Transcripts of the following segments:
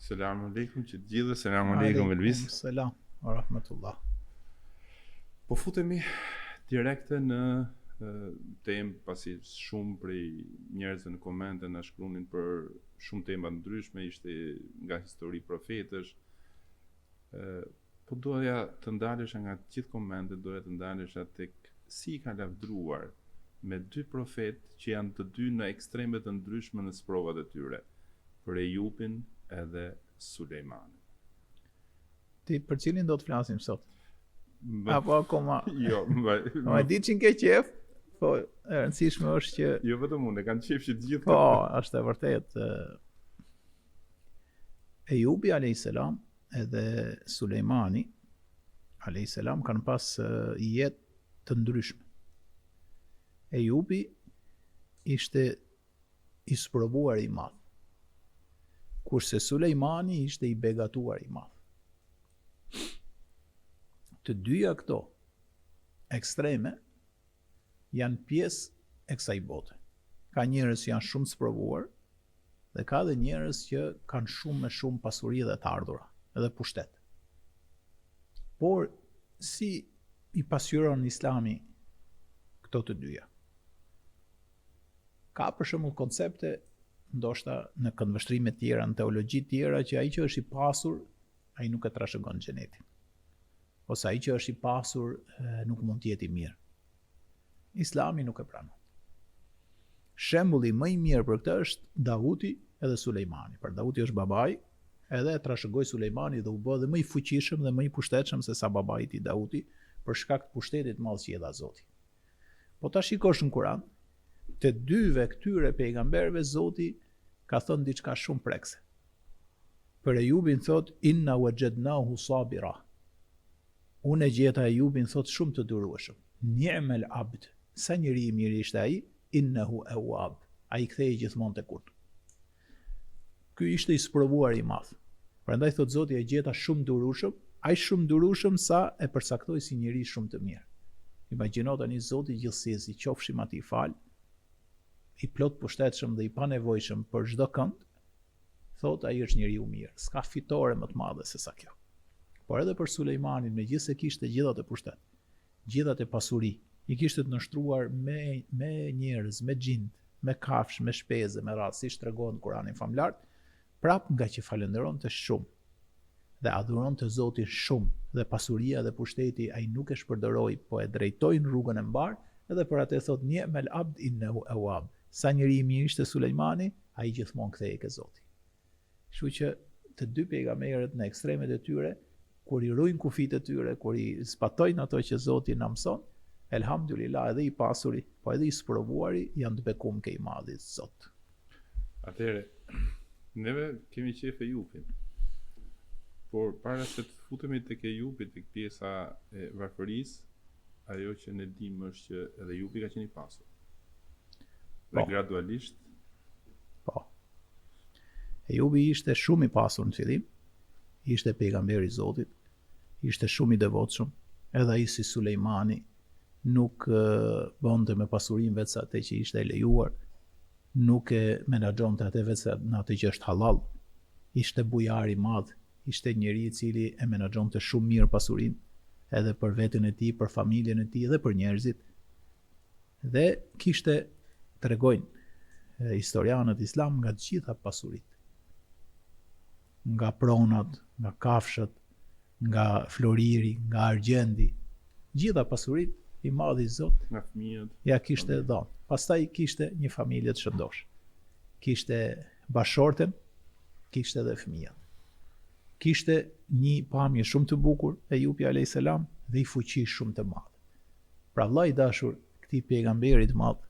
Selamu alaikum që të gjithë, selamu alaikum Elvis. Selam, wa rahmatullah. Po futemi direkte në temë, pasi shumë prej njerëzve në komente na shkruanin për shumë tema të ndryshme, ishte nga histori profetësh. Po doja të ndalesha nga të gjithë komentet, doja të ndalesha tek si ka lavdruar me dy profet që janë të dy në ekstreme të ndryshme në sprovat e tyre, për Ejubin edhe Sulejmanin. Ti për cilin do të flasim sot? Apo akoma? Jo, e di që ke qef, po e rëndësishme është që... Jo vetëm unë, kanë qef që të gjithë... Po, është e vërtet. Ejubi a.s. edhe Sulejmani a.s. kanë pas jetë të ndryshme. Ejubi ishte i sprovuar i madh, kurse Sulejmani ishte i begatuar i madh. Të dyja këto ekstreme janë pjesë e kësaj bote. Ka njerëz që janë shumë sprovuar dhe ka dhe njerëz që kanë shumë pasuri dhe të ardhura, edhe pushtet. Por si i pasqyron Islami këto të dyja? Ka për shembull koncepte ndoshta në këndvështrime të tjera, në teologji të tjera, që ai që është i pasur, ai nuk e trashëgon xhenetin. Ose ai që është i pasur nuk mund të jetë i mirë. Islami nuk e pranon. Shembulli më i mirë për këtë është Dauti edhe Sulejmani. Për Dauti është babai, edhe e trashëgoi Sulejmani dhe u bë dhe më i fuqishëm dhe më i pushtetshëm se sa babai i tij Dauti, për shkak të pushtetit të madh që i dha Zoti. Po ta shikosh në Kur'an, të dyve këtyre pejgamberëve Zoti ka thënë diçka shumë prekse. Për Ejubin thot inna wajadnahu sabira. Unë e gjeta Ejubin thot shumë të durueshëm. Ni'mal abd. Sa njeri i mirë ishte ai, innahu awwab. Ai kthehej gjithmonë tek Kur'an. Ky ishte i sprovuar i madh. Prandaj thot Zoti e gjeta shumë durueshëm, ai shumë durueshëm sa e përcaktoi si njeri shumë të mirë. Imagjino tani Zoti gjithsesi, qofshim atij fal, i plot pushtetshëm dhe i panevojshëm për çdo kënd, thot ai është njeriu mirë. S'ka fitore më të madhe se sa kjo. Por edhe për Sulejmanin, megjithëse kishte gjithat e pushtet, gjithat e pasuri, i kishte të nështruar me njerëz, me xhind, me kafsh, me shpeze, me radhë, siç tregon Kurani famlar, prap nga që falenderonte shumë dhe adhuronte Zotin shumë dhe pasuria dhe pushteti ai nuk e shpërdoroi, po e drejtoi në rrugën e mbar, edhe për atë thot ni'mal abd innahu awwab. Sa njeri i mirë ishte Sulejmani, ai gjithmonë kthehej ke Zoti. Kështu që të dy pejgamberët në ekstremet e tyre, kur i ruajnë kufit e tyre, kur i zbatojnë ato që Zoti na mëson, elhamdulillah edhe i pasuri, po edhe i sprovuari janë të bekuar ke i madhi Zot. Atëherë, neve kemi qef Ejubin. Por para se të futemi tek Ejubi, tek pjesa e varfërisë, ajo që ne dim është që edhe Ejubi ka qenë i pasur. Dhe gradualisht. Po. Ejubi ishte shumë i pasur në fillim, ishte pejgamberi i Zotit, ishte shumë i devotshëm, edhe ai si Sulejmani nuk bënte me pasurinë vetë atë që ishte e lejuar, nuk e menaxhonte atë vetë në atë që është halal. Ishte bujar i madh, ishte njeri i cili e menaxhonte shumë mirë pasurinë, edhe për veten e tij, për familjen e tij dhe për njerëzit. Dhe kishte, tregojnë historianët islam, nga të gjitha pasuritë. Nga pronat, nga kafshët, nga floriri, nga argjendi, gjitha pasuritë i madhi Zot nga fëmijët ja kishte dhënë. Pastaj kishte një familje të shëndosh. Kishte bashorten, kishte edhe fëmijët. Kishte një pamje shumë të bukur Ejubi alayhis salam dhe i fuqi shumë të madh. Pra vllai i dashur, këtij pejgamberit të madh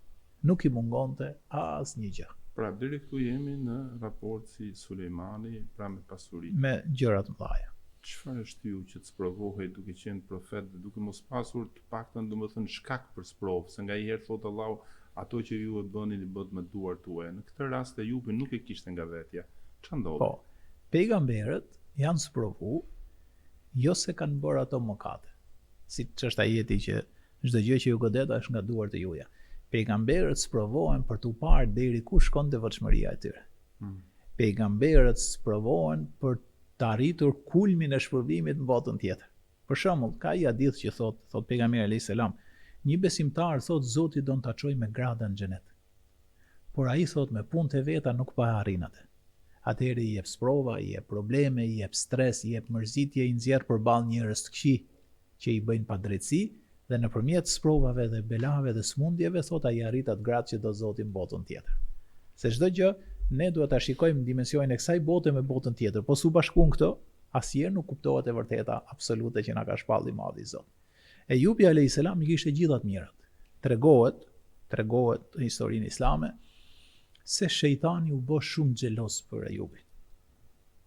nuk i mungonte asnjë gjë. Pra deri këtu jemi në raport si Sulejmani, pra me pasuri. Me gjëra të mëdha. Çfarë është ju që të sprovohej duke qenë profet dhe duke mos pasur të paktën domethënë shkak për sprovë, se ngaherë thot Allahu, ato që ju e bënin i bët me duart tuaja. Në këtë rast Ejubi nuk e kishte nga vetja. Ç'a ndodhi? Po. Pejgamberët janë sprovu jo se kanë bërë ato mëkate. Si ç'është ajeti që çdo gjë që ju godet është nga duart e juaja. Pejgamberët sprovohen për t'u parë deri ku shkon devotshmëria e tyre. pejgamberët sprovohen për të arritur kulmin e shpërblimit në botën tjetër. Për shembull, ka një hadith që thot pejgamberi alayhis salam, një besimtar thot Zoti do ta çojë me grada në xhenet. Por ai thot me punët e veta nuk pa arrin atë. Atëherë i jep sprova, i jep probleme, i jep stres, i jep mërzitje, i nxjerr përballë njerëz të këqij që i bëjnë padrejtësi dhe nëpërmjet sprovave dhe belave dhe smundjeve thot ai arrit atë gradë që do Zoti në botën tjetër. Se çdo gjë ne duhet ta shikojmë dimensionin e kësaj bote me botën tjetër, po su bashkuan këto, asnjëherë nuk kuptohet e vërteta absolute që na ka shpallë i madhi Zot. Ejubi alayhis salam i kishte gjithë ato mirat. Tregohet në historinë islame se shejtani u bë shumë xhelos për Ejubin.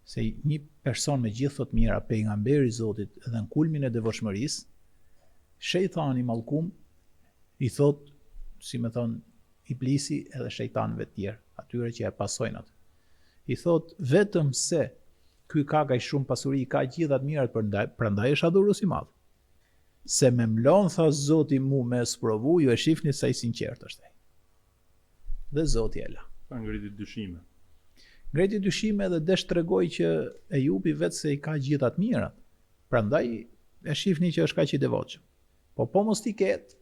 Se një person me gjithë ato mira, pejgamberi i Zotit dhe në kulmin e devotshmërisë, shejtani mallkum i thot, si më thon Iblisi edhe shejtanëve të tjerë, atyre që e pasojnë atë. I thot vetëm se ky ka kaq shumë pasuri, ka gjithë ato mirat prandaj është adhurues i madh. Se me mlon tha Zoti mu me sprovu, ju e shihni sa i sinqert është ai. Dhe Zoti e la. Ta ngriti dyshime. Ngriti dyshime dhe desh tregoj që Ejubi vetë se i ka gjithë ato mirat. Prandaj e shihni që është kaq i devotshëm. Po mos i ketë,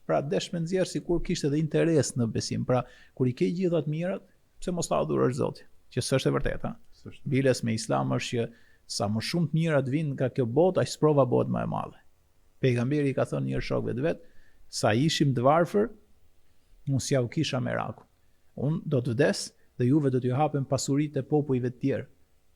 pra desh me nxjerr sikur kishte edhe interes në besim. Pra kur i ke gjithë ato mirat, pse mos ta adhurosh Zotin? Që s'është e vërtetë, ha? Biles me Islam është që sa më shumë të mirat vinë nga kjo botë, aq sprova bëhet më e madhe. Pejgamberi i ka thënë një shokëve të vet, sa ishim të varfër, unë s'ja u kisha meraku. Unë do të vdes dhe juve do t'ju hapen pasuritë e popujve të tjerë.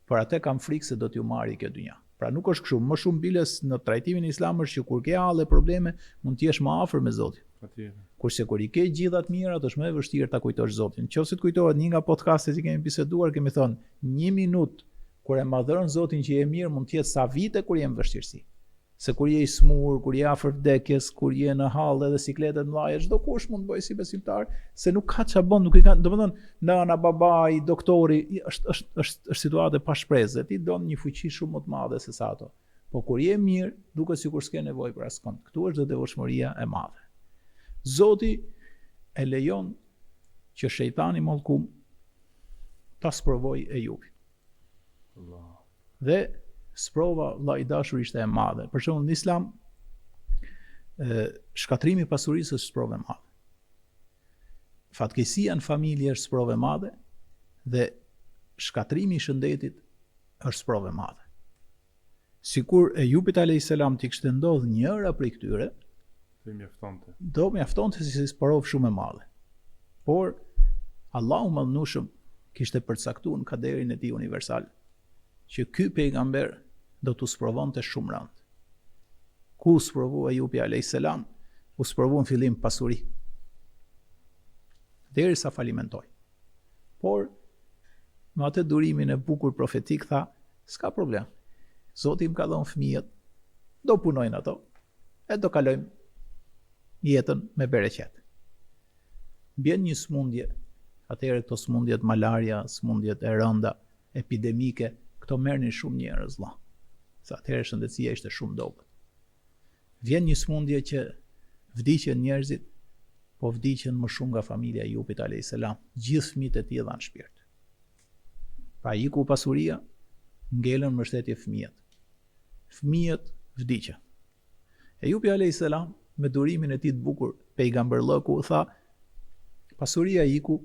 Por atë kam frikë se do t'ju marrë kjo dynja. Pra nuk është kështu, më shumë biles në trajtimin islam është që kur ke halle probleme, mund t'jesh më afër me Zotin. Patjetër. Kurse kur i ke gjithë ato mirat, është më e vështirë ta kujtosh Zotin. Nëse të kujtohet një nga podcastet që kemi biseduar, kemi thënë 1 minutë kur e madhron Zotin që je mirë mund të jetë sa vite kur je në vështirësi. Se kur je i smur, kur je afër vdekjes, kur je në hall edhe sikletet mëdha, çdo kush mund të bëjë si besimtar, se nuk ka ç'a bën, nuk i ka, domethënë nana, babai, doktori, është situatë pa shpresë. Ti don një fuqi shumë më të madhe se sa ato. Po kur je mirë, duket sikur s'ke nevojë për askënd. Ktu është devotshmëria e madhe. Zoti e lejon që shejtani mallkum ta sprovoj Ejubin. Allah. Dhe sprova vëllai i dashur ishte e madhe. Për shembull në Islam shkatrimi i pasurisë është sprovë e madhe. Fatkeqësia në familje është sprovë e madhe dhe shkatrimi i shëndetit është sprovë e madhe. Sikur Ejubit alayhis salam t'i kishte ndodhur njëra prej këtyre, do mjaftonte si sprovë shumë e madhe. Por Allahu Madhnushëm kishte përcaktuar në kaderin e tij universal që ky pejgamber do t'u sprovonte shumë rënd. Ku sprovu Ejubi alayhis salam, u sprovu në fillim pasuri. Derisa falimentoi. Por me atë durimin e bukur profetik tha, s'ka problem. Zoti më ka dhënë fëmijët, do punojnë ato e do kalojmë jetën me bereqet. Bjen një smundje, atëherë këto smundjet malaria, smundjet e rënda, epidemike, këto merrnin shumë njerëz vëlla. Sa atëherë shëndetësia ishte shumë dobët. Vjen një smundje që vdiqen njerëzit, po vdiqen më shumë nga familja e Ejubit alayhis salam. Gjithë fëmijët e tij dhanë shpirt. Pra iku pasuria, ngelën mbështetje fëmijët. Fëmijët vdiqën. Ejubi alayhis salam me durimin e tij të bukur, pejgamberllëku tha, pasuria iku,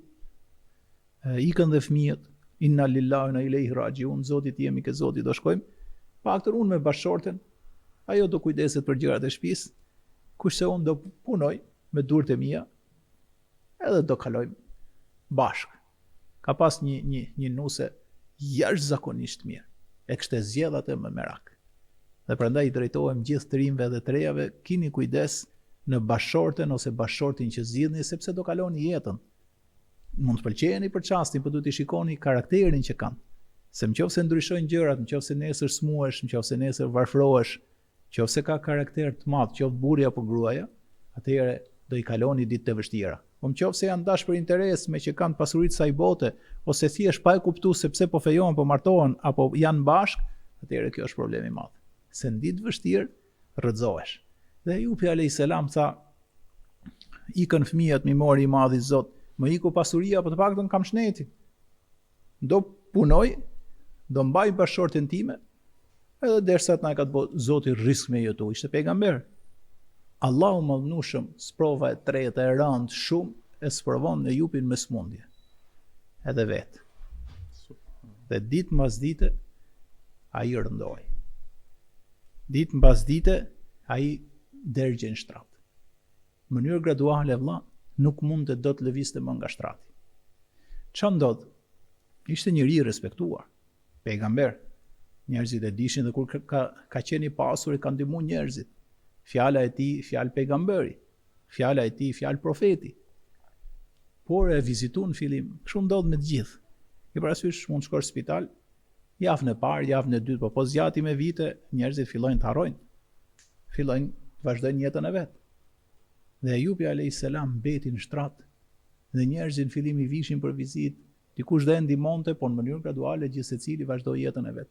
ikën dhe fëmijët, inna lillahi wa inna ilaihi rajiun, Zotit jemi ke Zoti do shkojmë. Paktën unë me bashorten, ajo do kujdeset për gjërat e shtëpisë, kurse unë do punoj me durët e mia, edhe do kalojmë bashkë. Ka pas një nuse jashtëzakonisht mirë, e kishte zgjedh atë me merak. Dhe prandaj i drejtohem gjithë të rinjve dhe të rejave, kini kujdes në bashorten ose bashortin që zgjidhni, sepse do kaloni jetën. Mund të pëlqejeni për çastin, por duhet të shikoni karakterin që kanë. Se nëse ndryshojnë gjërat, nëse nesër smuhesh, nëse nesër varfrohesh, nëse ka karakter të madh, qoftë burri apo gruaja, atëherë do i kaloni ditë të vështira. Po nëse janë dash për interes me që kanë pasuritë saj bote, ose thjesht pa e kuptuar se pse po fejohen, po martohen apo janë bashk, atëherë kjo është problem i madh. Se në ditë vështirë rrëzohesh. Dhe Ejubi alayhis salam tha, ikën fëmijët mi mori i madhi Zot, më iku pasuria, po të paktën kam shneti. Do punoj, do mbaj bashortin time, edhe derisa të na ka të bëjë Zoti risk me jetu, ishte pejgamber. Allahu madhnushëm, sprova e tretë e rëndë shumë, e sprovon në Ejubin me smundje. Edhe vetë. Dhe ditë mbas dite, ai rëndoi. Ditë mbas dite, ai dërgjën shtrat. Në mënyrë graduale vëlla, nuk mund të do të lëvizte më nga shtrati. Ç'a ndodh? Ishte njëri i respektuar, pejgamber. Njerëzit e dishin dhe kur ka qenë i pasur i ka ndihmuar njerëzit. Fjala e tij, fjalë pejgamberi. Fjala e tij, fjalë profeti. Por e vizituan në fillim, kështu ndodh me të gjithë. I parasysh mund të shkosh në spital, javën e parë, javën e dytë, po zgjati me vite, njerëzit fillojnë të harrojnë. Fillojnë të vazhdojnë jetën e vet. Dhe Ejubi alayhis salam mbeti në shtrat, dhe njerëzit në fillim i vishin për vizitë, dikush dhe ndihmonte, por në mënyrë graduale gjithë secili vazhdoi jetën e vet.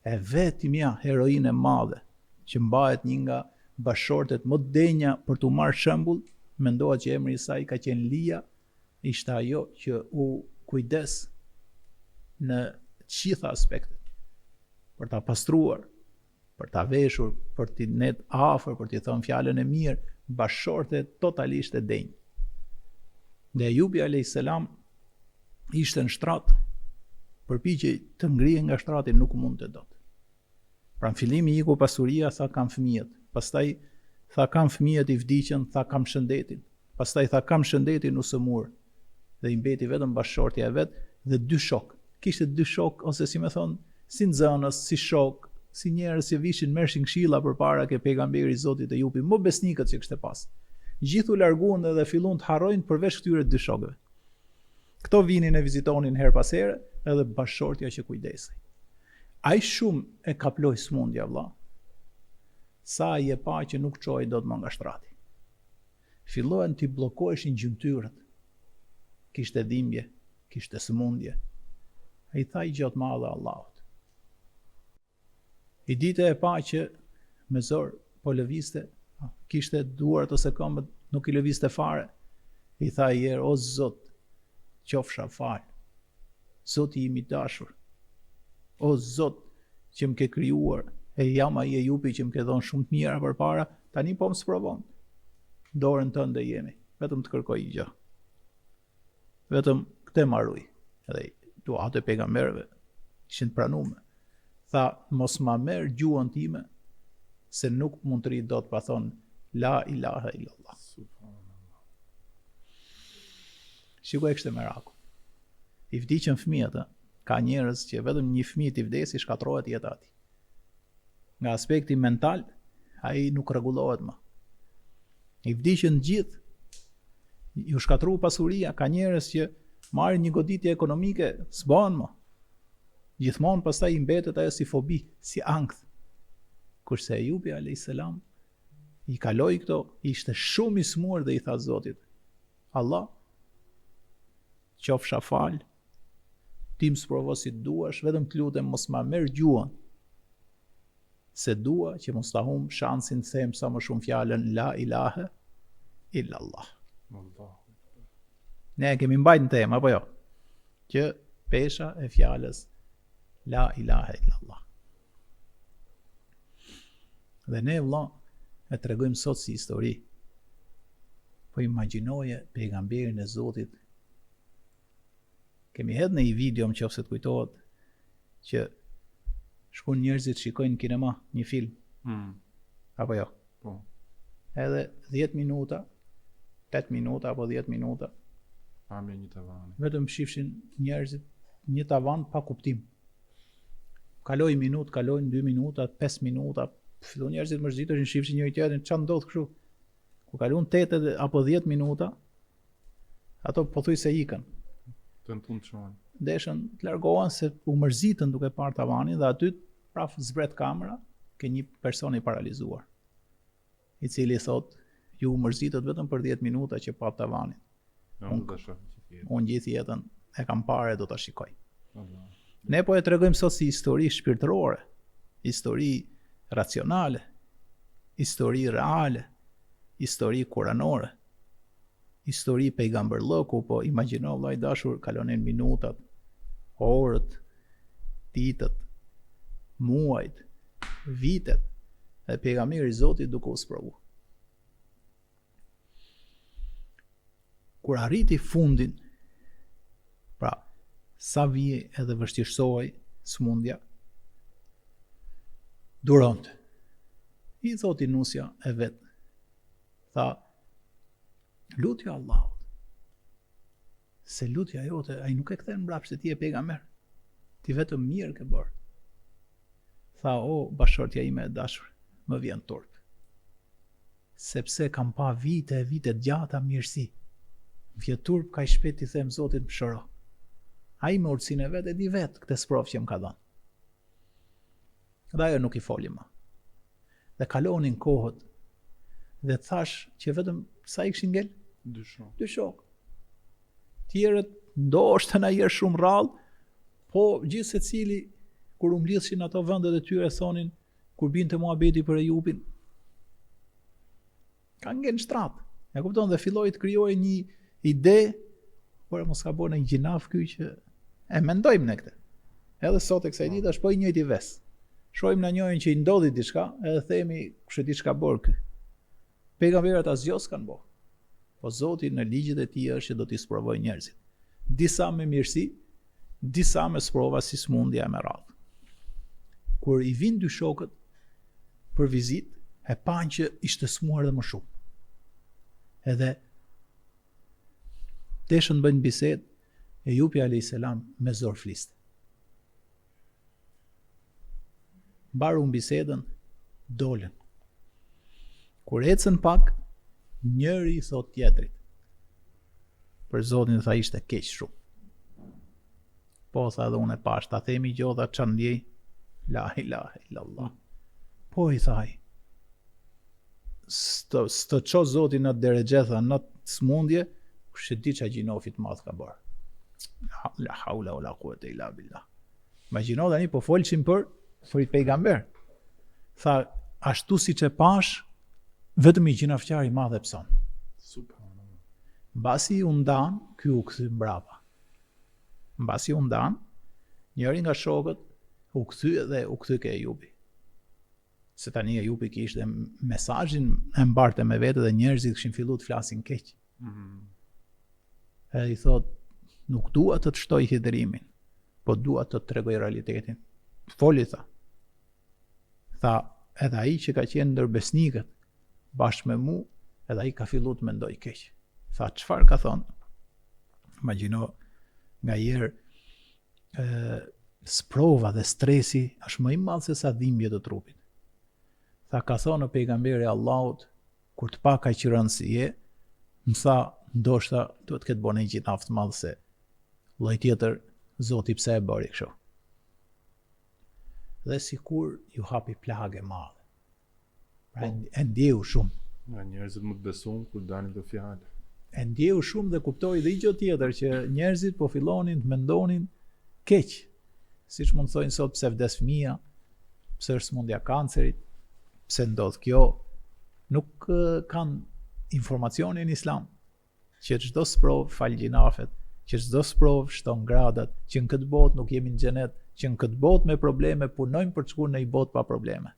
E vetmja heroine e madhe që mbahet një nga bashortet më të denja për t'u marrë shembull, mendohet që emri i saj ka qenë Lia, ishte ajo që u kujdes në gjitha aspektet, për ta pastruar, për ta veshur, për t'i net afër, për t'i thënë fjalën e mirë, bashorte totalisht e denjë. Dhe Ejubi alayhis salam ishte në shtrat, përpiqej të ngrihe nga shtrati nuk mund të dot. Pra në fillim i iku pasuria, tha kam fëmijët, pastaj tha kam fëmijët i vdiqën, tha kam shëndetin, pastaj tha kam shëndetin u sëmur, dhe i mbeti vetëm bashortja e vet dhe dy shok. Kishte dy shok, ose si me thonë, si nxënës, si shok, si njerëz që vishin mershin këshilla përpara ke pejgamberi Zotit Ejubi, më besnikët që kishte pas. Gjithu larguan dhe filluan të harrojnë përveç këtyre dy shokëve. Këto vinin e vizitonin her pas here, edhe bashortja që kujdesej. Ai shumë e kaploi smundja vëlla. Sa ai e pa që nuk çoi dot më nga shtrati. Fillohen t'i bllokoheshin gjymtyrët. Kishte dhimbje, kishte smundje. Ai tha i gjatë madhe Allahut. I dite e pa që me zor po lëvizte, kishte duart ose këmbët, nuk i lëvizte fare. I tha i erë, o Zot, qofsha fal. Zoti im i dashur. O Zot, që më ke krijuar, e jam ai Ejubi që më ke dhënë shumë të mira përpara, tani po më sprovon. Dorën tënde jemi, vetëm të kërkoj gjë. Vetëm këtë marruj. Edhe duat e pejgamberëve ishin të pranuar. Tha, mos ma merr gjuhën time, se nuk mund të ri dot pa thonë la ilaha illallah. Shikoj kështë e meraku. I vdiqën fëmijët, ka njerëz që vetëm një fëmijë i vdesi shkatrohet jeta ati. Nga aspekti mental, ai nuk rregullohet më. I vdiqën gjithë, ju shkatru pasuria, ka njerëz që marrin një goditje ekonomike, s'bën më. Gjithmonë pastaj i mbetet ajo si fobi, si ankth. Kurse Ejubi alayhis salam i kaloi këto, ishte shumë i smur dhe i tha Zotit, Allah, qofsha fal, ti më sprovo si duash, vetëm të lutem mos ma merr gjuhën, se dua që mos ta humb shansin të them sa më shumë fjalën la ilaha illallah. Ne kemi mbajtur në temë, apo jo? Që pesha e fjalës la ilaha illallah. Dhe ne vëlla e tregojmë sot si histori. Po imagjinoje pejgamberin e Zotit. Kemi hedhë në një video më qofse të kujtohet që shkon njerëzit shikojnë në kinema një film. Apo jo? Po. Edhe 10 minuta, 8 minuta apo 10 minuta. Pamje një tavan. Vetëm shifshin njerëzit një tavan pa kuptim. Kaloi minutë, kalojnë 2 minuta, 5 minuta, fillon njerëzit mërziteshin, shifshin njëri tjetrin, ç'a ndodh kështu? Ku kalon 8 apo 10 minuta, ato pothuajse ikën. Tentuan të shohin. Deshën të largohen se u mërzitën duke parë tavanin dhe aty praf zbret kamera, ke një person i paralizuar, i cili thot, ju mërzitët vetëm për 10 minuta që pa tavanin. Unë gjithë jetën e kam parë e do ta shikoj. Ne po e tregojmë sot si histori shpirtërore, histori racionale, histori reale, histori kuranore, histori pejgamberllëku, po imagjino vllai dashur, kalonin minutat, orët, ditët, muajt, vitet, dhe pejgamberi i Zotit duke u sprovu. Kur arriti fundin, pra sa vije edhe vështirësohej smundja, duronte. I thoti nusja e vet, tha, lutja Allahut, se lutja jote, ai nuk e kthen mbrapsht se ti je pejgamber, ti vetëm mirë ke bërë. Tha, o bashortja ime e dashur, më vjen turp, sepse kam pa vite e vite gjata mirësi, vjen turp ka i shpet i them Zotit më shëro. Ai me urtësinë e vet e di vet këtë sprov që më ka dhënë. Dhe ajo nuk i foli më. Dhe kalonin kohët, dhe thash që vetëm sa i kishin ngel? 2 shok. 2 shok. Tjerët ndoshta na herë shumë rrallë, po gjithë secili kur u mblidhshin ato vendet e tyre thonin kur binte muhabeti për Ejubin, ka ngel në shtrat. E kupton dhe filloi të krijojë një ide, por mos ka bërë një gjinaf ky që e mendojmë ne këtë. Edhe sot e kësaj dite është po i njëjti ves. Shohim në njërin që i ndodhi diçka, edhe themi kush e di çka bër ky. Pejgamberët asgjë s'kan bërë. Po Zoti në ligjet e tij është që do t'i sprovojë njerëzit. Disa me mirësi, disa me sprova si smundja me radhë. Kur i vinë 2 shokët për vizitë, e panë që ishte smuar dhe më shumë. Edhe deshën bëjnë bisedë, Ejubi a.s. me zor fliste. Mbaru në bisedën, dolën. Kur ecën pak, njëri i thot tjetrit. Për Zotin tha ishte keq shumë. Po tha dhe unë e pash, ta themi gjodha që ndjej, la ilaha illallah. Po i thaj, stë qo Zotin në deregjetha në smundje, kush e di që gjinofit madh ka bërë. La haula o la quwwata illa billah. Imagjino tani po folçim për i pejgamber. Tha, ashtu siç e pash, vetëm i gjinafqar i madh e pson. Subhanallah. Mbasi u ndan, ky u kthy mbrapa. Mbasi u ndan, njëri nga shokët u kthy dhe u kthy ke Ejubi. Se tani Ejubi kishte mesazhin e mbarte me vete dhe njerëzit kishin filluar të flasin keq. Edhe i thot, nuk dua të të shtoj hidhërimin, po dua të të tregoj realitetin. Foli tha. Tha, edhe ai që ka qenë ndër besnikët, bashkë me mu, edhe ai ka filluar të mendoj keq. Tha, çfarë ka thonë? Imagjino, nga herë sprova dhe stresi është më i madh se sa dhimbjet e trupit. Tha, ka thonë pejgamberi Allahut, kur të pa kaq rënë si je, më tha, ndoshta duhet këtë bënë një gjinaf të madh se lloj tjetër Zoti pse e bëri kështu. Dhe sikur ju hapi plagë e madhe. Pra e ndjeu shumë. Nga njerëzit më të besuar kur dalin të fjalë. E ndjeu shumë dhe kuptoi dhe gjë tjetër që njerëzit po fillonin të mendonin keq. Siç mund thonë sot pse vdes fëmia, pse është smundja kancerit, pse ndodh kjo, nuk kanë informacionin islam që çdo sprov fal gjinafet, që çdo sprov shton gradat, që në këtë botë nuk jemi në xhenet, që në këtë botë me probleme punojmë për të shkuar në një botë pa probleme.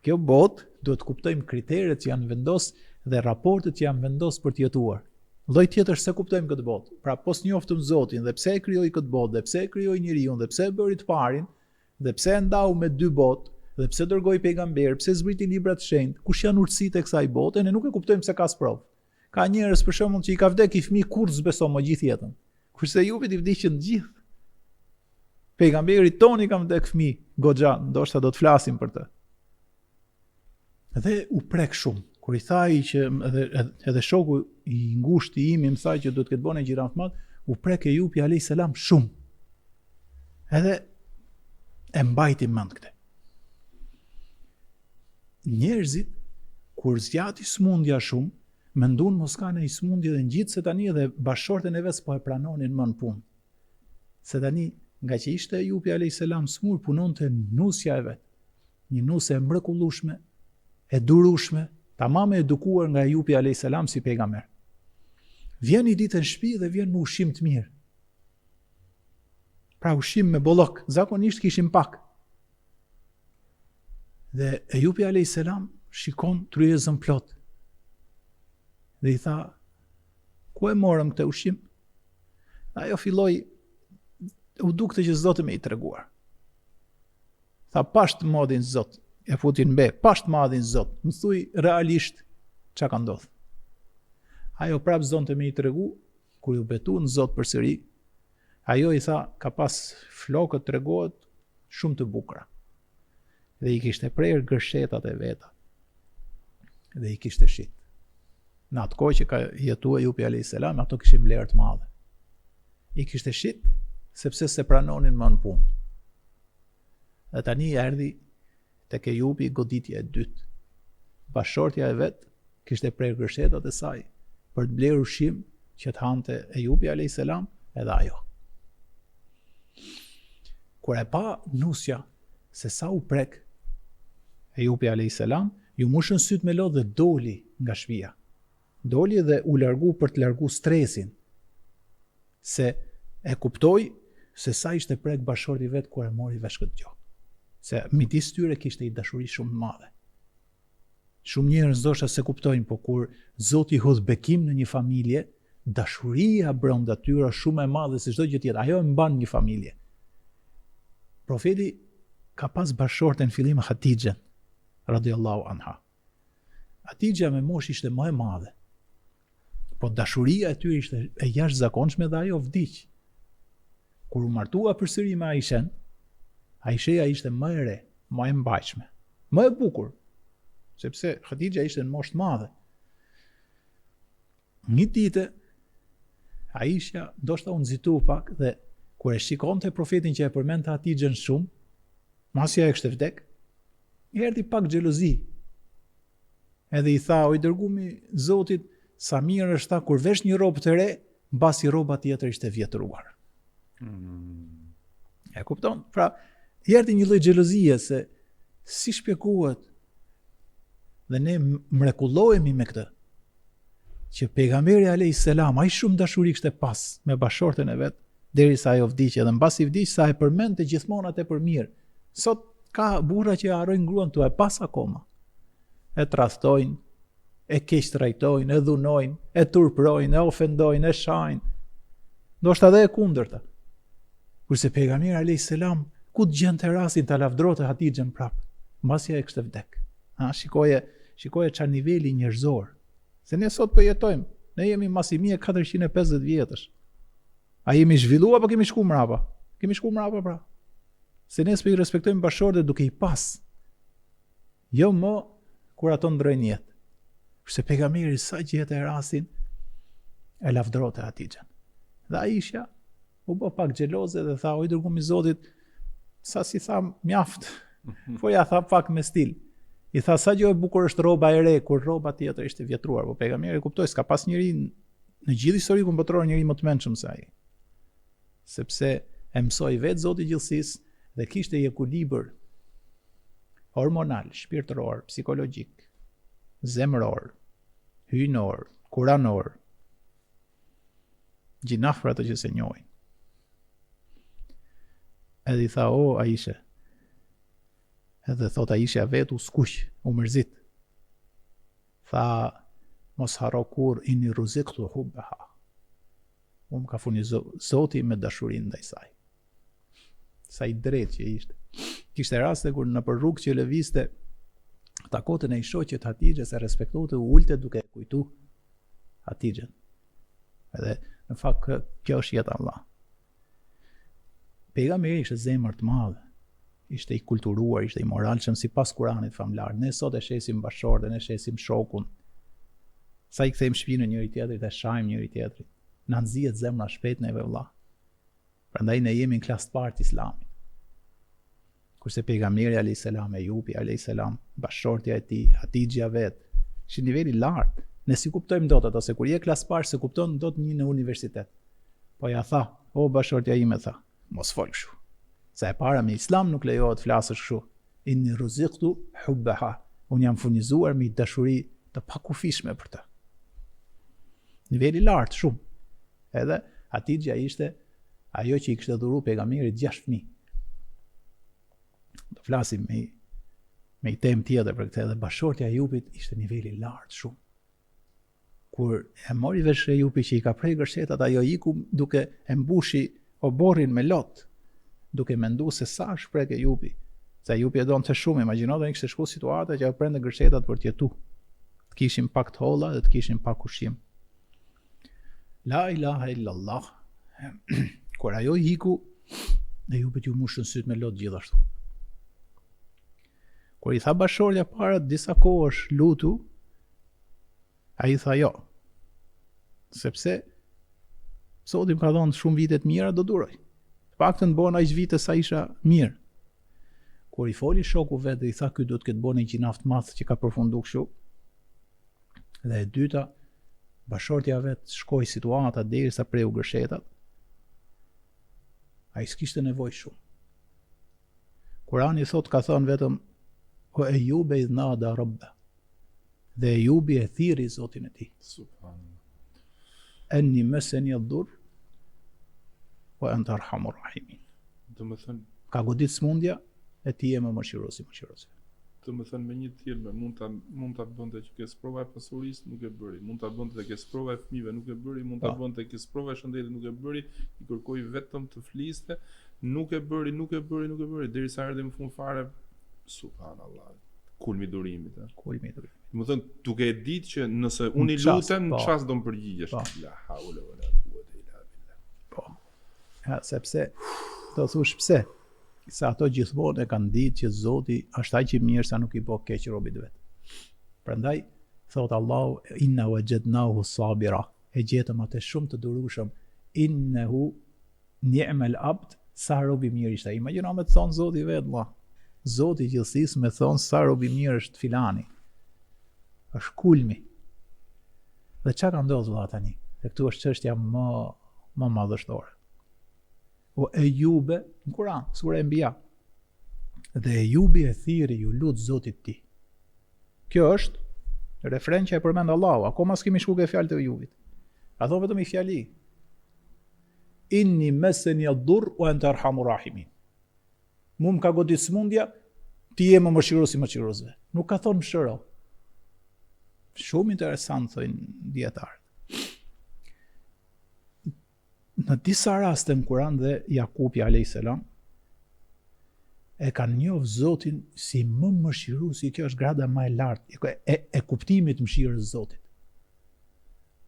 Kjo botë duhet kuptojmë kriteret që janë vendos dhe raportet që janë vendos për të jetuar. Lloj tjetër se kuptojmë këtë botë. Pra pos njoftëm Zotin dhe pse e krijoi këtë botë, dhe pse e krijoi njeriu, dhe pse e bëri të parin, dhe pse e ndau me 2 botë, dhe pse dërgoi pejgamber, pse zbriti libra të shenjtë, kush janë urtësitë e kësaj bote, ne nuk e kuptojmë se ka sprov. Ka njerëz për shembull që i ka vdek i fëmijë kurrë s'beson më gjithë jetën. Kurse Ejubi i vdiqën gjithë. Pejgamberi toni ka vdek fëmijë, goxha, ndoshta do të flasim për të. Dhe u prek shumë. Kur i tha ai që edhe shoku i ngushtë i imi më tha që do të ketë bënë gjëra të mëdha, u prek Ejubi alayhis salam shumë. Edhe e mbajti mend këtë. Njerëzit kur zgjati smundja shumë, mendon mos ka në smundje dhe ngjit se tani edhe bashortën e vet po e pranonin më në punë. Se tani nga që ishte Ejubi alayhis salam smur punonte nusja e vet. Një nusë e mrekullueshme, e durueshme, tamam e edukuar nga Ejubi alayhis salam si pejgamber. Vjen një ditë në shtëpi dhe vjen me ushqim të mirë. Pra ushqim me bollok, zakonisht kishim pak. Dhe Ejupi a.s. shikon tryezën plot. Dhe i tha, ku e morëm këtë ushqim? Ajo filloi u dukte që Zoti më i treguar. Tha, pasht modin Zot, e futin mbe, pasht madhin Zot, më thuj realisht çka ka ndodhur. Ajo prap zonte më i tregu, kur ju betu në Zot përsëri, ajo i tha, ka pas flokët tregohet shumë të bukura. Dhe i kishte prerë gërshetat e veta. Dhe i kishte shit. Në atë kohë që ka jetu Ejupi a.s. ato kishin vlerë të madhe. I kishte shit, sepse se pranonin më në punë. Dhe tani erdhi tek Ejupi goditja e dytë. Bashortja e vet kishte prerë gërshetat e saj për të blerë ushqim që të hante Ejupi a.s. edhe ajo. Kur e pa nusja se sa u prek Ejupi a.s. ju mushën syt me lodh dhe doli nga shtëpia. Doli dhe u largu për të largu stresin. Se e kuptoi se sa ishte prek bashorti vet kur e mori vesh këtë gjë. Se midis tyre kishte një dashuri shumë të madhe. Shumë njerëz ndoshta se kuptojnë, po kur Zoti hodh bekim në një familje, dashuria brenda tyre është shumë e madhe se çdo gjë tjetër. Ajo e mban një familje. Profeti ka pas bashortën në fillim Hatixhen radhiyallahu anha. Hatixha me moshë ishte më e madhe. Po dashuria e tyre ishte e jashtëzakonshme dhe ajo vdiq. Kur u martua përsëri me Aishen, Aisheja ishte më e re, më e mbajshme, më e bukur, sepse Hatixha ishte në moshë të madhe. Një ditë Aisha ndoshta u nxitu pak dhe kur e shikonte profetin që e përmendte Hatixhen shumë, masi ajo kishte vdek, i erdhi pak xhelozi. Edhe i tha, o i dërgumi Zotit, sa mirë është ta kur vesh një robë të re, mbasi rroba tjetër ishte vjetruar. E kupton? Pra, i erdhi një lloj xhelozie se si shpjegohet. Dhe ne mrekullohemi me këtë. Që pejgamberi a.s. ai shumë dashuri kishte pas me bashortën e vet, derisa ajo vdiqe dhe mbasi vdiq sa e përmendte gjithmonë atë për mirë. Sot ka burra që harrojnë gruan tuaj pas akoma. E tradhtojnë, e keq trajtojnë, e dhunojnë, e turprojnë, e ofendojnë, e shajnë. Ndoshta edhe e kundërta. Kurse pejgamberi a.s. ku të gjente rastin ta lavdrote Hatixhen prap, mbasi ai kishte vdek. Shikoje çfarë niveli njerëzor. Se ne sot po jetojmë, ne jemi masi 1450 vjetësh. A jemi zhvilluar apo kemi shku mrapa? Kemi shku mrapa pra. Se ne s'po i respektojmë bashortët duke i pas. Jo më kur ato ndrojnë jetë. Kurse pejgamberi sa gjete rastin e lavdrote Hatixhen. Dhe Aisha u bë pak xheloze dhe tha, o i dërgumi i Zotit, sa si tha mjaft, po ja tha pak me stil. I tha, sa gjë e bukur është rroba e re, kur rroba tjetër ishte vjetruar. Po pejgamberi kuptoi s'ka pas njëri në gjithë historikun botror njëri më të mençëm se ai. Sepse e mësoi vetë Zoti i gjithësisë dhe kishte ekuilibër hormonal, shpirtëror, psikologjik, zemror, hyjnor, kuranor. Gjinaf për ato që se njohin. Edhe i tha, o Aisha. Edhe thot Aisha vetë u skuq, u mërzit. Tha, mos haro kur inni ruziktu hubbeha. Unë ka funi Zoti me dashurin ndaj saj. Sa i drejt që ishte. Kishte raste kur në për rrugë që lëviste, takotën e i shoqet Hatixhes e respektote u ulte duke kujtu Hatixhen. Edhe në fakt kjo është jeta Allah. Pejgamberi ishte zemër të madhe, ishte i kulturuar, ishte i moralshëm sipas Kuranit famlar. Ne sot e shesim bashortën, ne shesim shokun. Sa i kthejmë shpinën njëri tjetrit, e shajmë njëri tjetrit. Na nxihet zemra shpejt neve vëlla. Prandaj ne jemi në klasë të parë të Islamit. Kurse pejgamberi alayhis salam, Ejupi alayhis salam, bashortja e tij, Hatixha vet, është niveli i lartë. Ne si kuptojmë dot ato se kur je klasë parë se kupton dot një në universitet. Po ja tha, o bashortja ime tha, mos fol kështu. Sa e para me Islam nuk lejohet flasësh kështu. Inni ruziqtu hubbaha. Unë jam furnizuar me dashuri të pakufishme për të. Niveli i lartë shumë. Edhe Hatixha ishte ajo që i kishte dhuru pejgamberit 6 fëmijë. Do flasim me i temë tjetër për këtë, edhe bashortja e Ejubit ishte niveli lartë shumë. Kur e mori vesh Ejubi që i ka prej gërshetat, ajo iku duke e mbushi oborrin me lot, duke mendu se sa shprek Ejubi. Se Ejubi e donte shumë, imagjino dhe kishte shku situata që prende gërshetat për t'jetu. Të kishin pak të holla dhe të kishin pak ushqim. La ilaha illallah. Kur ajo iku, Ejubit ju mushën syt me lot gjithashtu. Kur i tha bashortja para disa kohësh lutu, ai tha jo. Sepse Zoti më ka dhënë shumë vite të mira, do duroj. Të paktën bona aq vite sa isha mirë. Kur i foli shoku vetë dhe i tha ky do të ketë bënë një gjinaf të madh që ka përfunduar kështu. Dhe e dyta, bashortja vetë shkoi situata derisa preu gërshetat. Ai s'kishte nevojë shumë. Kurani thot ka thënë vetëm o Ejube idh nada rabba. Dhe Ejubi e thiri Zotin e tij. Subhanallah. Enni meseni ad-dur wa anta arhamur rahimin. Do të thënë, Ka godit smundja e ti je më mëshiruesi mëshiruesve. do të thënë me një tjelme, mund ta bënte që ke sprova e pasurisë, nuk e bëri. Mund ta bënte të ke sprova e fëmijëve, nuk e bëri. Mund ta bënte të ke sprova e shëndetit, nuk e bëri. I kërkoi vetëm të fliste, nuk e bëri derisa erdhi në fund fare. Subhanallah. Kulmi i durimit, a? Kulmi i durimit. Do të thënë, duke e ditë që nëse unë i lutem, në çast do më përgjigjesh. La haula wala quwwata illa billah. Po. Ja, sepse do thush pse? Se ato gjithmonë e kanë ditë që Zoti është aq i mirë sa nuk i bë keq robit vet. Prandaj thot Allahu inna wajadnahu sabira. E gjetëm atë shumë të durueshëm. Innehu ni'mal abd, sa rob i mirë ishte. Imagjino me të thon Zoti vet, valla. Zoti i gjithësisë me thon sa rob i mirë është filani. Është kulmi. Dhe çka ka ndodhur valla tani? Dhe këtu është çështja më madhështore. O Ejube, në Kur'an, sura Enbiya. Dhe Ejubi e thiri ju lut Zotit ti. Kjo është refren që e përmend Allahu, akoma s'kemi shku ke fjalët e Ejubit. Ka thonë vetëm i fjali. Inni meseni ad-dur wa anta arhamur rahimin. Mu më ka godit smundja, ti je më mëshiruesi mëshiruesve. Nuk ka thonë mëshiro. Shumë interesant thënë dietarët. Në disa raste në Kur'an dhe Jakubi a.s. e kanë njohur Zotin si më mëshiruesi, kjo është grada më e lartë e kuptimit mëshirës Zotit.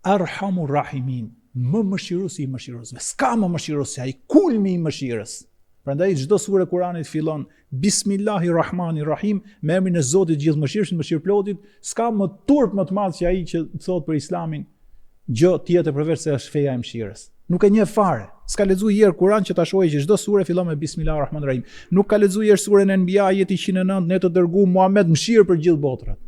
Arhamur rahimin, më mëshiruesi i mëshiruesve. S'ka më mëshiruesi, ai kulmi i mëshirës. Prandaj çdo sure Kur'anit fillon Bismillahirrahmanirrahim, me emrin e Zotit gjithëmëshirshëm, mëshirëplotit. S'ka më turp më të madh që ai që thot për Islamin gjë tjetër përveç se është feja e mëshirës. Nuk e njeh fare. S'ka lexuar herë Kur'an që ta shohë që çdo sure fillon me Bismillahirrahmanirrahim. Nuk ka lexuar herë surën Enbiya ajeti 109, ne të dërguam Muhammed mëshirë për gjithë botrat.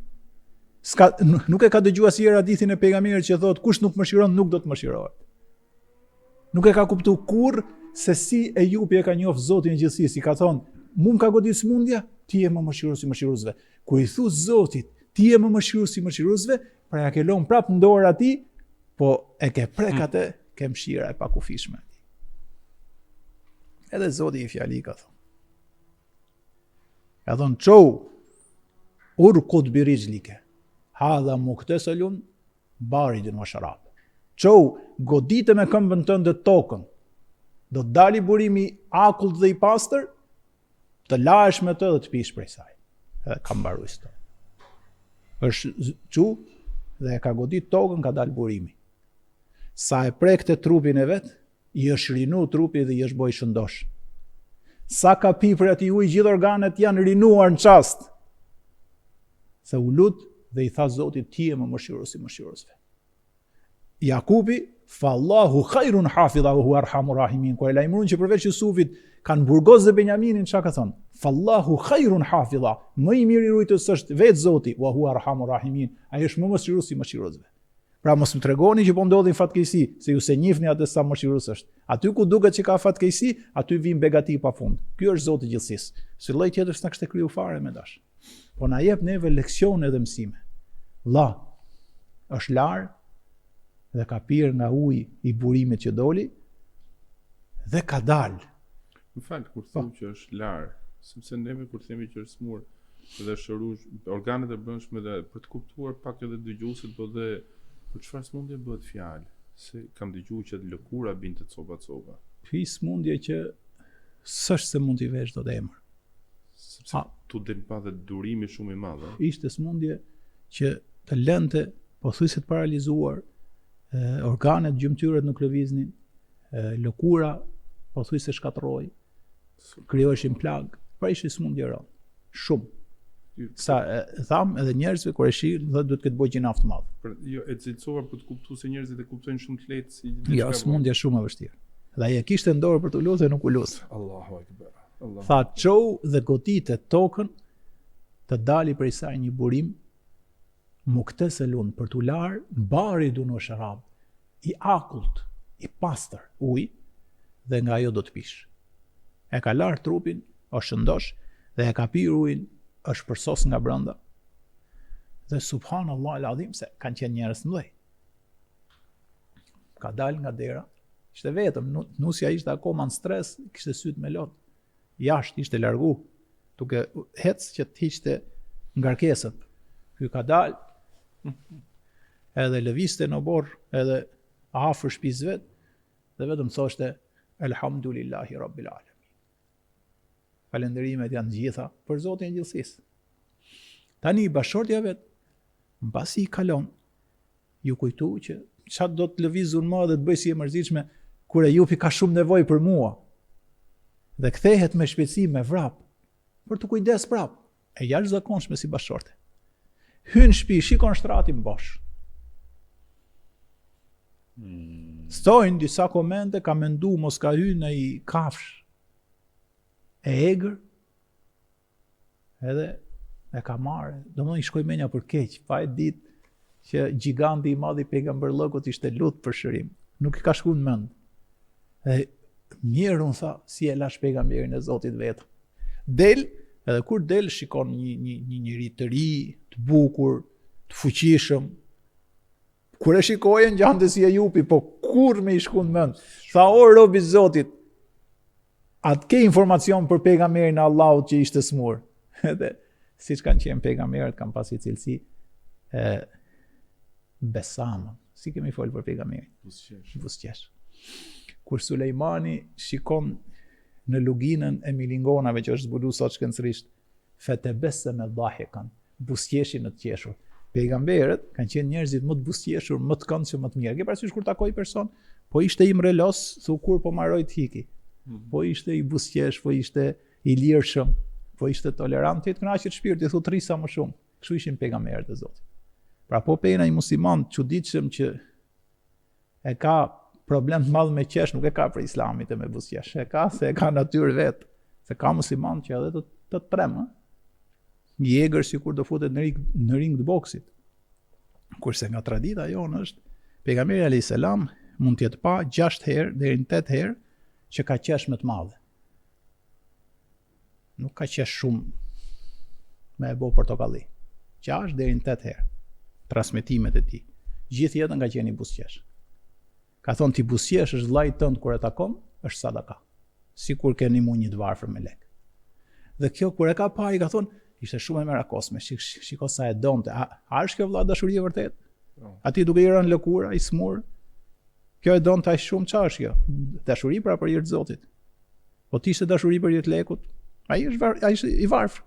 Nuk e ka dëgjuar asnjëherë hadithin e pejgamberit që thotë kush nuk mëshiron nuk do të mëshirohet. Nuk e ka kuptuar kurrë se si Ejubi e ka njohur Zotin e gjithësisë, i ka thonë, mu më ka godit smundja, ti je më mëshiruesi mëshiruesve. Kur i thu Zotit, ti je më mëshiruesi mëshiruesve, pra ja ke lënë prapë në dorë atij, po e ke prek atë, ke mëshira e pakufishme. Edhe Zoti i fjali ka thonë. Ka thonë, çou, urqud bi rijlike, hadha muktasalun baridun wa sharab. Çou, godite me këmbën tënde tokën. Do të dali burimi akullt dhe i pastër, të lahesh me të dhe të pish prej saj. Edhe ka mbaruar historia. Është çu dhe e ka godit tokën, ka dal burimi. Sa e prekte trupin e vet, i është rinu trupi dhe i është boj shëndosh. Sa ka pi për ati ujë, gjithë organet janë rinuar në qast. Se u lut dhe i tha Zotit, ti je më mëshiruesi mëshiruesve. Jakubi, fallahu khairun hafidha wa huwa arhamur rahimin. Kur e lajmëruan që përveç Jusufit kanë burgoz dhe Benjaminin, çka ka thonë? Fallahu khairun hafidha. Më i miri ruajtës është vetë Zoti, wa huwa arhamur rahimin. Ai është më mëshiruesi mëshiruesve. Pra mos më tregoni që po ndodhin fatkeqësi, se ju se njihni atë sa mëshirues është. Aty ku duket që ka fatkeqësi, aty vin begati pafund. Ky është Zoti i gjithësisë. Si lloj tjetër s'na kishte kriju fare me dash. Po na jep neve leksione dhe mësime. Allah është lar dhe ka pirë nga uji i burimit që doli dhe ka dalë. Më falë, kur thon që është lar, sepse neve kur themi që është smur dhe shërush, organet e brendshme dhe për të kuptuar pak edhe dëgjuesit, po dhe për çfarë smundje bëhet fjalë? Se kam dëgjuar që lëkura binte copa. Ky smundje që s'është se mund t'i vesh dot emër. Sepse tu del pa dhe durimi shumë i madh. Ishte smundje që të lënte pothuajse të paralizuar, organet, gjymtyrët nuk lëviznin, lëkura pothuajse shkatërroi, krijoheshin plag, pra ishte smundje rënd. Shumë. Sa tham edhe njerëzve kur e shihin, thotë duhet këtë bëj gjinaf të madh. Jo, e cilësova për të kuptuar se njerëzit e kuptojnë shumë të lehtë si jo, smundje shumë e vështirë. Dhe ai e kishte në dorë për të lutur, nuk u lut. Allahu akbar. Tha çou dhe godite tokën, të dali prej saj një burim, muktes elun për t'u lar, bari duno sharab, i akullt, i pastër, ujë, dhe nga ajo do të pish. E ka lar trupin, është shëndosh, dhe e ka pirë ujin, është përsos nga brenda. Dhe subhanallahu el-azim se kanë qenë njerëz të mëdhej. Ka dalë nga dera, ishte vetëm, nusja ishte akoma në stres, kishte syt me lot. Jashtë ishte largu, duke hec që të hiqte ngarkesën. Ky ka dalë, edhe lëviste në borë, edhe afër shtëpisë vet, dhe vetëm thoshte Elhamdulillahi Rabbil Alamin. Falenderimet janë gjitha për Zotin e gjithësisë. Tani bashortja vet, mbasi i kalon, ju kujtu që çfarë do të lëvizun më dhe të bëj si e mërzitshme, kur e jupi ka shumë nevojë për mua. Dhe kthehet me shpejtësi me vrap, për të kujdes prap, e jashtëzakonshme si bashorte. Hyn në shtëpi, shikon shtratin bosh. Stojnë disa komente, ka mendu mos ka hyrë në i kafsh e egër, edhe e ka marrë, domethënë i shkoi menja për keq, pa e ditë që gjiganti i madh i pejgamberllëkut ishte lut për shërim. Nuk i ka shkuar në mend. E mirë unë tha, si e lash pejgamberin e Zotit vetëm. Del, edhe kur del shikon një njeri të ri, të bukur, të fuqishëm. Kur e shikojën gjante si e jupi, po kur me i shkuar në mend. Tha o robi i Zotit, atë ke informacion për pejgamberin e Allahut që ishte smur. Edhe siç kanë qenë pejgamberët, kanë pasi cilësi besama. Si kemi folë për pejgamberin? Buzqesh. Kur Sulejmani shikon në luginën e milingonave që është zbulu sot shkencërisht, fatebessama dahikan, buzqeshin në të qeshur. Pejgamberët kanë qenë njerëzit më të buzqeshur, më të këndshëm, më të mirë. Ke parasysh kur takoi person, po ishte i mrelos, thu kur po marroi të hiki. Po ishte i buzqesh, po ishte i lirshëm, po ishte tolerant, të kënaqet shpirti, thu trisa më shumë. Kështu ishin pejgamberët e Zotit. Pra po pejna i musliman çuditshëm që e ka problem të madh me qesh, nuk e ka për islamit e me buzqesh. E ka se e ka natyrë vet. Se ka musliman që edhe të trem, një egër sikur do futet në ring të boksit. Kurse nga tradita jonë është pejgamberi alayhis salam mund të jetë pa 6 herë deri në 8 herë që ka qesh më të madhe. Nuk ka qesh shumë me e bo portokalli. 6 deri në 8 herë. Transmetimet e tij. Gjithë jetën ka qenë i buzqesh. Ka thonë ti buzqesh është vllai tënd kur e takon, është sadaka. Sikur keni mu një të varfër me lek. Dhe kjo kur e ka parë, ka thonë, ishte shumë e merakosme, shiko sa e donte. A është kjo vëlla dashuri e vërtet? Ati duke i rënë lëkura, i smur. Kjo e donte aq shumë, çfarë është kjo? Dashuri pra për hir të Zotit. Po ti ishte dashuri për hir të lekut, ai është i varfër.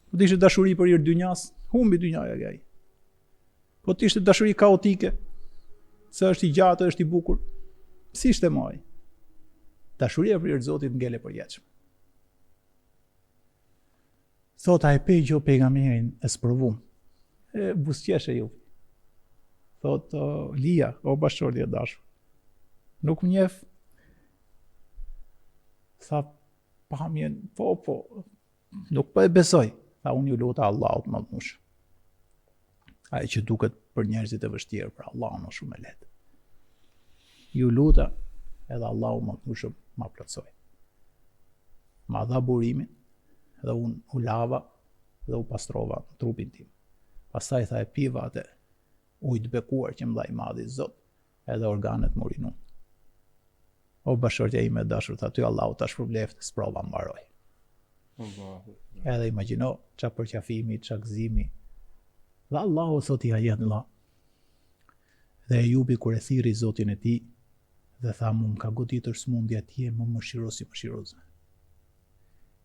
Po ti ishte dashuri për hir të dynjas, humbi dynjaja ai. Po ti ishte dashuri kaotike, se është i gjatë, është i bukur. Si ishte më ai? Dashuria për hir të Zotit ngele përjetshme. Thot ai pe gjo pejgamberin e sprovum. Buzqesh e ju. Thot Lia, o bashkëshortja e dashur. Nuk më njeh. Tha pamjen, po, nuk po e besoj. Tha unë ju luta Allahut madhnush. Ai që duket për njerëzit e vështirë, për Allahun është shumë e lehtë. Ju luta edhe Allahu madhnushëm ma plotësoj. Ma dha burimin, dhe unë u lava dhe u pastrova trupin tim. Pastaj tha e piva atë ujë të bekuar që më dha i madhi Zot, edhe organet më rinun. O bashortja ime e dashur, tha ty Allahu tash përbleft, sprova mbaroi. Allahu. Edhe imagjino çfarë përqafimi, çfarë gëzimi. Dhe Allahu thot i ajet Allah. Dhe Ejubi kur e thirri Zotin e tij dhe tha mu më ka goditur smundja tje, më mëshirosi mëshirozme.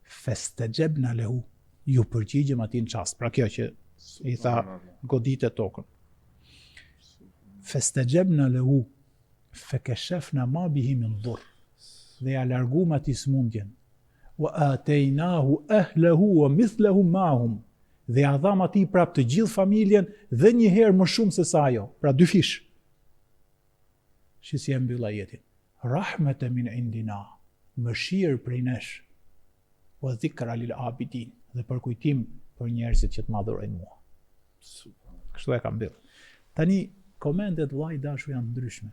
Festejebna lehu, ju përgjigjëm atij në çast. Pra kjo që i tha goditet tokën. Festejebna lehu, fekeshefna ma bihi min dhurr. Dhe ja largum atij smundjen. Wa atejnahu ahlehu wa mithlahum ma'hum. Dhe ja dham atij prap të gjithë familjen dhe një herë më shumë se sa ajo. Pra 2 fish. Si e mbyll ajetin. Rahmete min indina, mëshirë prej nesh, wa dhikra lil abidin, dhe për kujtim për njerëzit që të madhurojnë mua. Kështu e kam mbyll. Tani komendet vllai dashur janë ndryshme.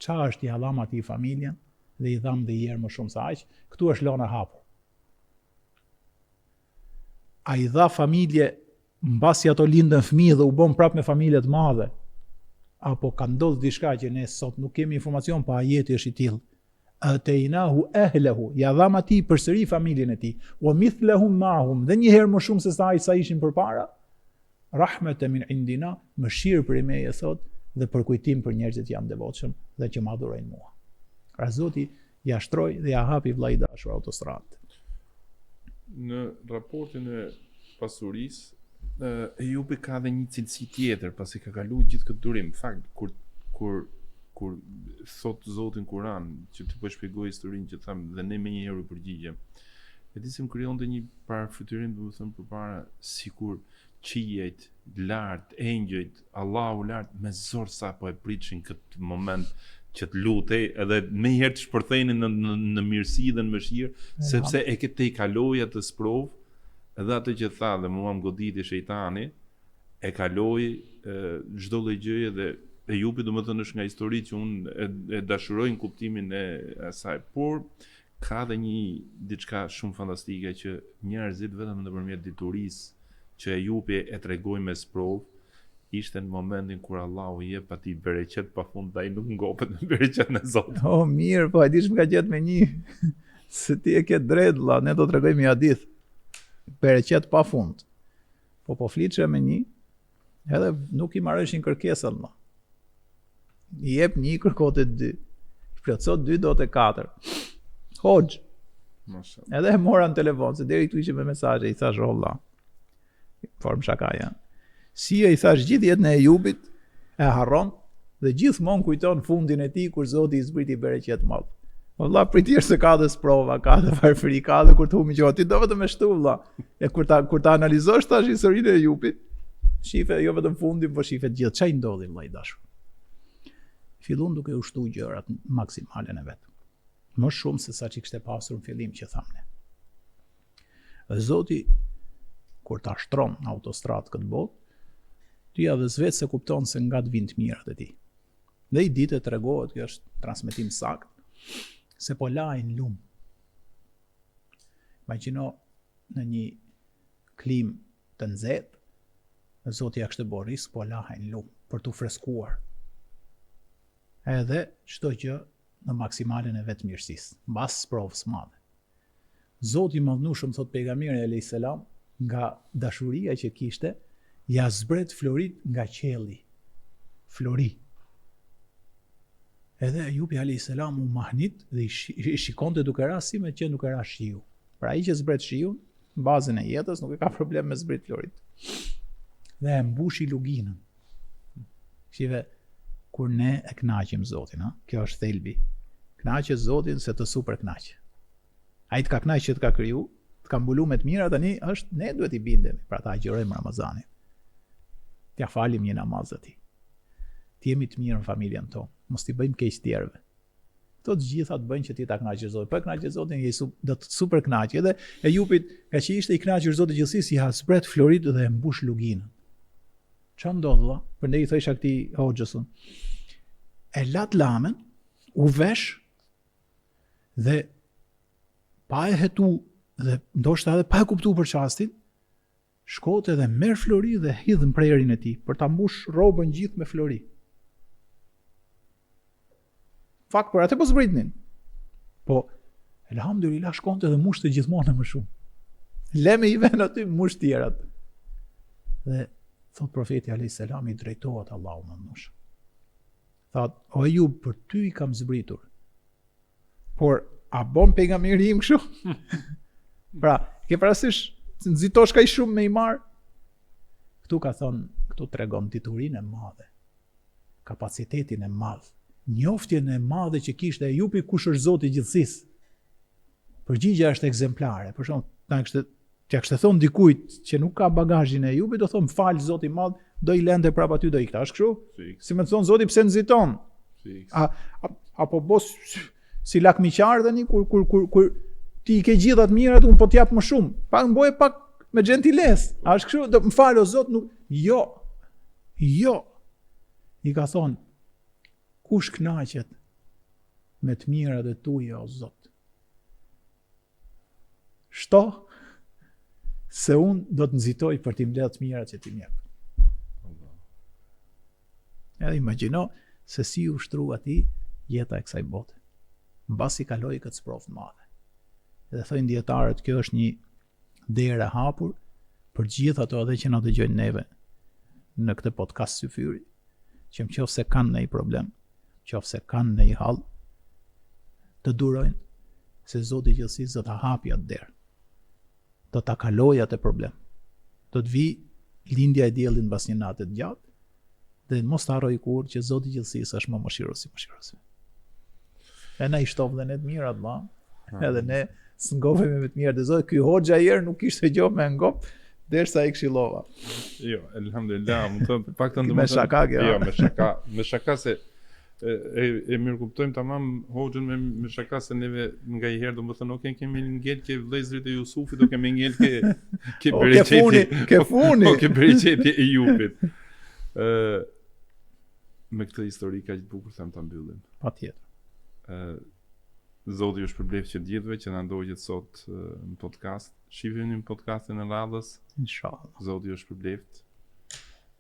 Çfarë është i hallam atij familjen dhe i dham dhe i herë më shumë se aq, këtu është lona hapur. A i dha familje mbasi ato lindën fëmijë dhe u bën prapë me familje të madhe, apo ka ndodhur diçka që ne sot nuk kemi informacion, pa ajeti është i tillë. Atejnahu ahlehu, ja dham atij përsëri familjen e tij, wa mithlahum ma'hum, dhe një herë më shumë se sa ishin përpara. Rahmete min indina, mëshirë për meje thot, dhe për kujtim për njerëzit që janë devotshëm dhe që madhurojnë mua. Pra Zoti ja shtroi dhe ja hapi vllai dashur autostradë. Në raportin e pasurisë, Ejubi ka dhe një cilësi tjetër, pasi ka kalu gjithë këtë durim. Në fakt, kur thot Zoti në Kur'an, që ti po shpjegoj historinë që tham dhe ne më njëherë u përgjigjem. E di se më krijonte një parafytyrim, domethënë përpara, sikur qiejt lart, engjëjt, Allahu lart me zor sa po e pritshin këtë moment që të lutej, edhe më herë të shpërthenin në mirësi dhe në mëshirë, sepse e këtë i kaloi atë sprovë. Edhe atë që tha dhe mua më goditi shejtani, e kaloi çdo lloj gjëje dhe Ejubi domethënë është nga historitë që unë e dashuroj në kuptimin e asaj, por ka dhe një diçka shumë fantastike që njerëzit vetëm nëpërmjet diturisë që Ejubi e tregoi me sprovë, ishte në momentin kur Allahu i jep atij bereqet pafund, ai nuk ngopet në bereqetin e Zotit. Oh, mirë, po e dish më ka gjetë me një se ti e ke drejt vlla, ne do t'rregojmë një hadith. Bereqet pa fund. Po fliçe me një, edhe nuk i marrëshin kërkesën më. I jep një, kërkote 2. I plotësot 2 do të 4. Hoxh. Mashallah. Edhe e mora në telefon, se deri këtu ishte me mesazhe, i thash olla. Form shakaja. Si e i thash gjithë jetën e Ejubit, e harron dhe gjithmonë kujton fundin e tij kur Zoti i zbriti bereqet madh. Valla pritje se ka dhe sprova, ka dhe varfëri, ka dhe kur të humi gjotë, ti do vetëm me shtu valla. E kur ta analizosh tash historinë e Ejubit, shife jo vetëm fundin, po shife gjithë çai ndodhi vllai dashur. Fillon duke u shtu gjërat maksimalen e vet. Më shumë se sa që kishte pasur në fillim që thamne. Dhe Zoti kur ta shtron në autostradë këtë botë, ti ja dhe vetë se kupton se nga të vinë të mirat e tij. Dhe i ditë tregohet, kjo është transmetim sakt, se po lajnë lumë. Imagjino në një klim të nxehtë, Zoti ja kishte bërë risk, po lajnë lumë për t'u freskuar. Edhe çdo gjë në maksimalen e vetë mirësisë, mbas sprovës madhe. Zoti i Madhnushëm, thot pejgamberi alayhis salam, nga dashuria që kishte, ja zbret florit nga qielli. Flori. Edhe Ejubi alayhis salam u mahnit dhe i shikonte duke ra si me që nuk e ra shiu. Pra ai që zbret shiun, në bazën e jetës nuk e ka problem me zbrit florit. Dhe e mbushi luginën. Shive, kur ne e kënaqim Zotin, kjo është thelbi. Kënaqë Zotin se të super kënaqë. Ai të ka kënaqë që të ka kriju, të ka mbulu me të mira, tani është ne duhet i bindemi, pra ta agjërojmë Ramazanin. T'ja falim një namaz atij. Të jemi të mirë në familjen tonë, mos t'i bëjmë keq tjerëve. Këto të gjitha të bëjnë që ti ta kënaqësh Zotin. Po kënaqësh Zotin, je do të super kënaqë. Edhe Ejubit, nga që ishte i kënaqur Zoti gjithësisë, i ha zbret florit dhe e mbush luginën. Çfarë ndodh valla? Prandaj i thosha këtij hoxhës, e lat lamen, u vesh dhe pa e hetu dhe ndoshta edhe pa e kuptuar për çastin, shkote dhe merr flori dhe hidh në prerin e tij për ta mbush rrobën gjithë me flori. fakt për atë po zbritnin. Po elhamdulillah shkonte dhe mushte gjithmonë më shumë. Lemi i ven aty mush tjerat. Dhe thot profeti alayhis salam i drejtohet Allahu më mush. Thot, o ju për ty i kam zbritur. Por a bon pejgamberi im kështu? Pra, ke parasysh nxitosh kaq shumë me i marr? Këtu ka thonë, këtu tregon diturinë e madhe, kapacitetin e madh, njoftjen e madhe që kishte Ejupi kush është Zoti i gjithësisë. Përgjigjja është ekzemplare. Për shembull, t'ja kishte thonë dikujt që nuk ka bagazhin e Ejupit, do thonë fal Zoti i madh, do i lënte prapë aty do i ktash kështu. Si më thon Zoti pse nxiton? Apo bos si lakmiqar tani kur ti i ke gjithat mirat, unë po t'jap më shumë. Pak mboje pak me gentiles. A është kështu? Do më fal o Zot, nuk. Jo. I ka thonë, kush kënaqet me të mirat e tuaja o Zot? Shto se unë do të nxitoj për t'i mbledh të mirat që ti më jep. Edhe imagjino se si u shtru ati jeta e kësaj bote. Mbasi kaloi këtë sprovë të madhe. Dhe thojnë dietarët, kjo është një derë e hapur për gjithë ato edhe që na dëgjojnë neve në këtë podcast Syfyri, që nëse kanë ndonjë problem, nëse kanë ndonjë hall, të durojnë se Zoti i gjithësisë do ta hapi atë derë. Do ta kalojë atë problem. Do të vi lindja e diellit mbas një nate të gjatë, dhe mos të harroj kur që Zoti i gjithësisë është më mëshirues i mëshiruesve. E na i shtov dhe ne të mirat, edhe ne s'ngovemi me të mirat e Zotit. Ky hoxha herë nuk kishte gjë me ngop, derisa i këshillova. Jo, elhamdulillah, më thon paktën me shaka kjo. Jo, me shaka se e mirë kuptojmë tamam hoxhën me shaka se neve nga i herë domethënë ok kemi ngel ke vëllezërit e Jusufit, do kemi ngel ke bereqeti. Ke funi. Ke bereqeti e Ejupit. Me këtë histori kaq të bukur them ta mbyllim. Patjetër. Zoti ju shpërbleft që gjithëve që na ndoqët sot në podcast. Shihni në podcastin e radhës. Inshallah. Zoti ju shpërbleft.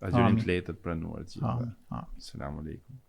Agjerim të letët pranuar gjithëve. Amin. Selam aleikum.